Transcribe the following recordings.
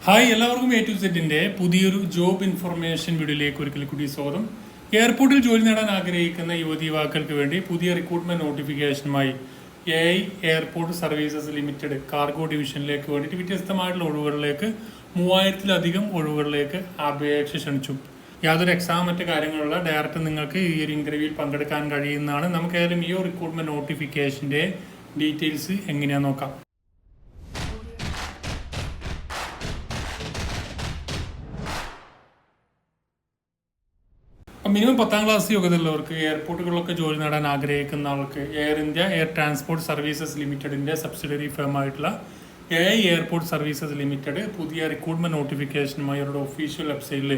Hi, എല്ലാവർക്കും A to സെറ്റിന്റെ പുതിയൊരു ജോബ് ഇൻഫർമേഷൻ വീഡിയോയിലേക്ക് ഒരിക്കൽ കൂടി സ്വാഗതം. എയർപോർട്ടിൽ ജോലി നേടാൻ ആഗ്രഹിക്കുന്ന യുവതി യുവാക്കൾക്ക് വേണ്ടി പുതിയ റിക്രൂട്ട്മെന്റ് നോട്ടിഫിക്കേഷനുമായി എയർപോർട്ട് സർവീസസ് ലിമിറ്റഡ് കാർഗോ ഡിവിഷനിലേക്ക് വേണ്ടിയിട്ട് വ്യത്യസ്തമായിട്ടുള്ള ഒഴിവുകളിലേക്ക് 3000-ലധികം ഒഴിവുകളിലേക്ക് അപേക്ഷ ക്ഷണിച്ചു. യാതൊരു എക്സാം മറ്റ് കാര്യങ്ങളുള്ള ഡയറക്റ്റ് നിങ്ങൾക്ക് ഈ ഒരു ഇന്റർവ്യൂവിൽ പങ്കെടുക്കാൻ കഴിയുന്നതാണ്. നമുക്ക് ഏതായാലും ഈ റിക്രൂട്ട്മെന്റ് നോട്ടിഫിക്കേഷന്റെ ഡീറ്റെയിൽസ് എങ്ങനെയാണെന്ന് നോക്കാം. മിനിമം 10ാം ക്ലാസ് യോഗ്യതയുള്ളവർക്ക് എയർപോർട്ടുകളിലൊക്കെ ജോലി നേടാൻ ആഗ്രഹിക്കുന്ന ആൾക്ക് air India air transport services ലിമിറ്റഡിന്റെ സബ്സിഡറി ഫേമായിട്ടുള്ള എയർപോർട്ട് സർവീസസ് ലിമിറ്റഡ് പുതിയ റിക്രൂട്ട്മെന്റ് നോട്ടിഫിക്കേഷനുമായി അവരുടെ ഒഫീഷ്യൽ വെബ്സൈറ്റിൽ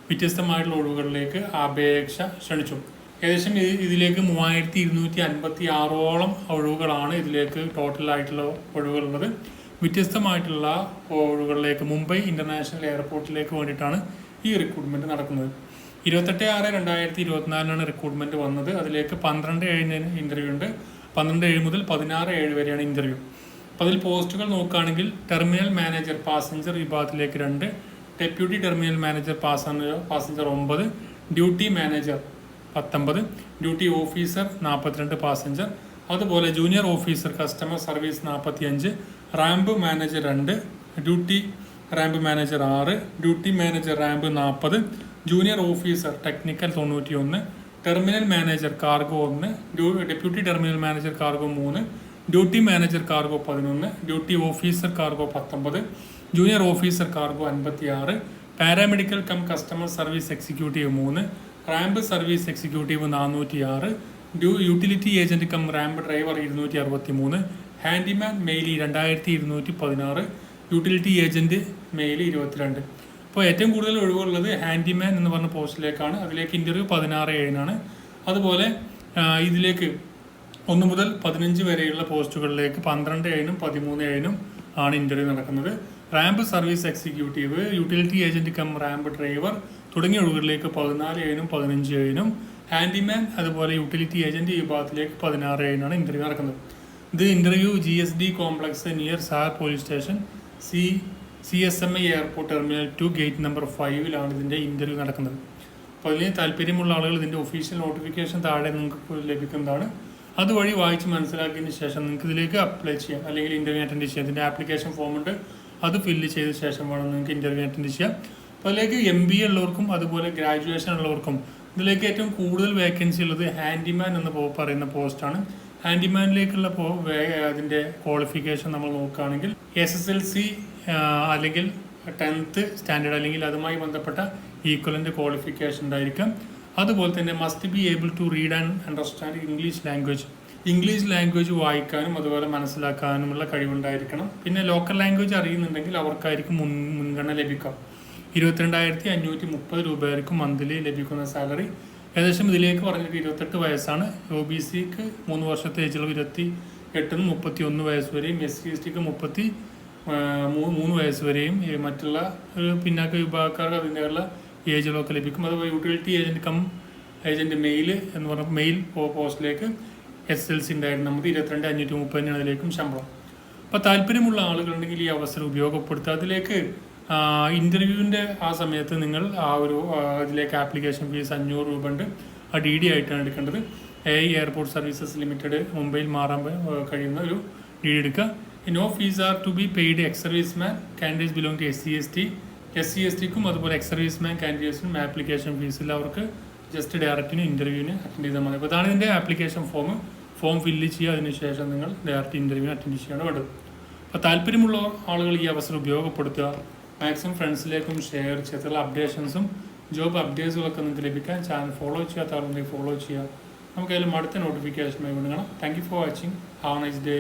വ്യത്യസ്തമായിട്ടുള്ള ഒഴിവുകളിലേക്ക് അപേക്ഷ ക്ഷണിച്ചു. ഏകദേശം ഇതിലേക്ക് 3256ഓളം ഒഴിവുകളാണ് ഇതിലേക്ക് ടോട്ടലായിട്ടുള്ള ഒഴിവുകളുള്ളത്. വ്യത്യസ്തമായിട്ടുള്ള ഒഴിവുകളിലേക്ക് മുംബൈ ഇന്റർനാഷണൽ എയർപോർട്ടിലേക്ക് വേണ്ടിയിട്ടാണ് ഈ റിക്രൂട്ട്മെന്റ് നടക്കുന്നത്. 28/6/2024 റിക്രൂട്ട്മെന്റ് വന്നത്. അതിലേക്ക് 12/7 ഇന്റർവ്യൂ ഉണ്ട്. 12/7 മുതൽ 16/7 വരെയാണ് ഇന്റർവ്യൂ. അപ്പോൾ അതിൽ പോസ്റ്റുകൾ നോക്കുകയാണെങ്കിൽ ടെർമിനൽ മാനേജർ പാസഞ്ചർ വിഭാഗത്തിലേക്ക് 2, deputy terminal manager passenger 9, duty manager 19, duty officer 42 passenger, അതുപോലെ junior officer customer service 45, ramp manager 2, duty ramp manager 6, duty manager ramp 40, junior officer technical 91, terminal manager cargo 1, deputy terminal manager cargo 3, duty manager cargo 11, duty officer cargo 19, junior officer cargo 56, paramedical cum customer service executive 3, ramp service executive 406, utility agent cum ramp driver 263, handyman മെയിലി 2216, utility agent മെയിലി 22. അപ്പോൾ ഏറ്റവും കൂടുതൽ ഒഴിവുള്ളത് handyman എന്ന് പറഞ്ഞ പോസ്റ്റിലേക്കാണ്. അതിലേക്ക് interview 16/7 അതുപോലെ ഇതിലേക്ക് 1 മുതൽ 15 വരെയുള്ള പോസ്റ്റുകളിലേക്ക് 12/7 13/7 ആണ് ഇന്റർവ്യൂ നടക്കുന്നത്. Ramp service executive, utility agent cum ramp driver തുടങ്ങിയ ഒഴിവുകളിലേക്ക് 14/7 15/7, ഹാൻഡിമാൻ അതുപോലെ യൂട്ടിലിറ്റി ഏജന്റ് ഈ വിഭാഗത്തിലേക്ക് 16/7 ഇന്റർവ്യൂ നടക്കുന്നത്. ഇത് interview GSD complex near Sahar police station CSMI airport terminal 2 gate number 5 ഇതിൻ്റെ ഇന്റർവ്യൂ നടക്കുന്നത്. അപ്പോൾ അതിന് താല്പര്യമുള്ള ആളുകൾ ഇതിൻ്റെ ഒഫീഷ്യൽ നോട്ടിഫിക്കേഷൻ താഴെ നിങ്ങൾക്ക് ലഭിക്കുന്നതാണ്. അതുവഴി വായിച്ച് മനസ്സിലാക്കിയതിന് ശേഷം നിങ്ങൾക്ക് ഇതിലേക്ക് അപ്ലൈ ചെയ്യാം, അല്ലെങ്കിൽ ഇന്റർവ്യൂ അറ്റൻഡ് ചെയ്യാം. ഇതിൻ്റെ ആപ്ലിക്കേഷൻ ഫോം ഉണ്ട്, അത് ഫില്ല് ചെയ്ത ശേഷം വേണം നിങ്ങൾക്ക് ഇന്റർവ്യൂ അറ്റൻഡ് ചെയ്യാം. അപ്പോൾ അതിലേക്ക് MBA ഉള്ളവർക്കും അതുപോലെ ഗ്രാജുവേഷൻ ഉള്ളവർക്കും ഇതിലേക്ക് ഏറ്റവും കൂടുതൽ വേക്കൻസി ഉള്ളത് ഹാൻഡിമാൻ എന്ന് പറയുന്ന പോസ്റ്റാണ്. ഹാൻഡിമാനിലേക്കുള്ള അതിൻ്റെ ക്വാളിഫിക്കേഷൻ നമ്മൾ നോക്കുകയാണെങ്കിൽ SSLC അല്ലെങ്കിൽ 10th സ്റ്റാൻഡേർഡ് അല്ലെങ്കിൽ അതുമായി ബന്ധപ്പെട്ട ഈക്വലൻ്റ് ക്വാളിഫിക്കേഷൻ ഉണ്ടായിരിക്കാം. അതുപോലെ തന്നെ must be able to read and understand English language വായിക്കാനും അതുപോലെ മനസ്സിലാക്കാനുമുള്ള കഴിവുണ്ടായിരിക്കണം. പിന്നെ ലോക്കൽ ലാംഗ്വേജ് അറിയുന്നുണ്ടെങ്കിൽ അവർക്കായിരിക്കും മുൻഗണന ലഭിക്കാം. 22,530 രൂപയായിരിക്കും മന്ത്ലി ലഭിക്കുന്ന സാലറി. ഏകദേശം ഇതിലേക്ക് പറഞ്ഞിട്ട് 28 വയസ്സാണ്. OBCക്ക് 3 വർഷത്തെ ഏജുള്ള 28 31 വയസ്സ് വരെയും, SC/STക്ക് 33 വയസ്സ് വരെയും, മറ്റുള്ള പിന്നാക്ക വിഭാഗക്കാർക്ക് അതിൻ്റെയുള്ള ഏജുകളൊക്കെ ലഭിക്കും. അതുപോലെ യൂട്ടിലിറ്റി ഏജന്റ് മെയിൽ എന്ന് പറഞ്ഞ മെയിൽ പോസ്റ്റിലേക്ക് SSLC ഉണ്ടായിരുന്നു. നമുക്ക് 22,530 അതിലേക്കും ശമ്പളം. അപ്പോൾ താല്പര്യമുള്ള ആളുകളുണ്ടെങ്കിൽ ഈ അവസരം ഉപയോഗപ്പെടുത്തുക. അതിലേക്ക് ഇന്റർവ്യൂവിൻ്റെ ആ സമയത്ത് നിങ്ങൾ ഇതിലേക്ക് ആപ്ലിക്കേഷൻ ഫീസ് 500 രൂപ ഉണ്ട്. DD ആയിട്ടാണ് എടുക്കേണ്ടത്. എയർപോർട്ട് സർവീസസ് ലിമിറ്റഡ് മുംബൈയിൽ മാറാൻ കഴിയുന്ന ഒരു DD എടുക്കുക. No fees are to be paid ex service man candidates belong to SC/STക്കും അതുപോലെ എക്സ് സർവീസ് മാൻ കാൻഡിഡേറ്റ്സിനും ആപ്ലിക്കേഷൻ ഫീസിൽ അവർക്ക് ജസ്റ്റ് ഡയറക്റ്റിന് ഇന്റർവ്യൂവിന് അറ്റൻഡ് ചെയ്താൽ മതി. അപ്പോൾ അതാണ് ഇതിൻ്റെ ആപ്ലിക്കേഷൻ ഫോം ഫില്ല് ചെയ്യുക. അതിനുശേഷം നിങ്ങൾ ഡയറക്റ്റ് ഇന്റർവ്യൂവിന് അറ്റൻഡ് ചെയ്യാണ് വേണ്ടത്. അപ്പോൾ താല്പര്യമുള്ള ആളുകൾ ഈ അവസരം ഉപയോഗപ്പെടുത്തുക. മാക്സിമം ഫ്രണ്ട്സിലേക്കും ഷെയർ ചെയ്തിട്ടുള്ള അപ്ഡേഷൻസും ജോബ് അപ്ഡേറ്റ്സുകളൊക്കെ നിങ്ങൾക്ക് ലഭിക്കാൻ ചാനൽ ഫോളോ ചെയ്യാത്ത ആളുണ്ടെങ്കിൽ ഫോളോ ചെയ്യുക. നമുക്കതിലും അടുത്ത നോട്ടിഫിക്കേഷനുമായി കാണാം. Thank you for watching. Have A nice day.